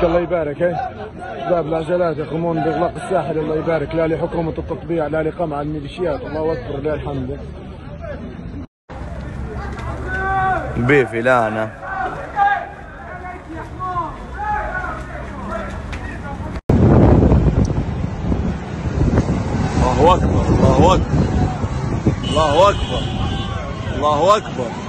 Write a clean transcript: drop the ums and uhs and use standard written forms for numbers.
الله يبارك. باب العجلات يقومون باغلاق الساحل. الله يبارك. لا لحكومه التطبيع لا لقمع الميليشيات. الله اكبر لله الحمد. البيفي لا انا الله اكبر الله اكبر الله اكبر الله اكبر.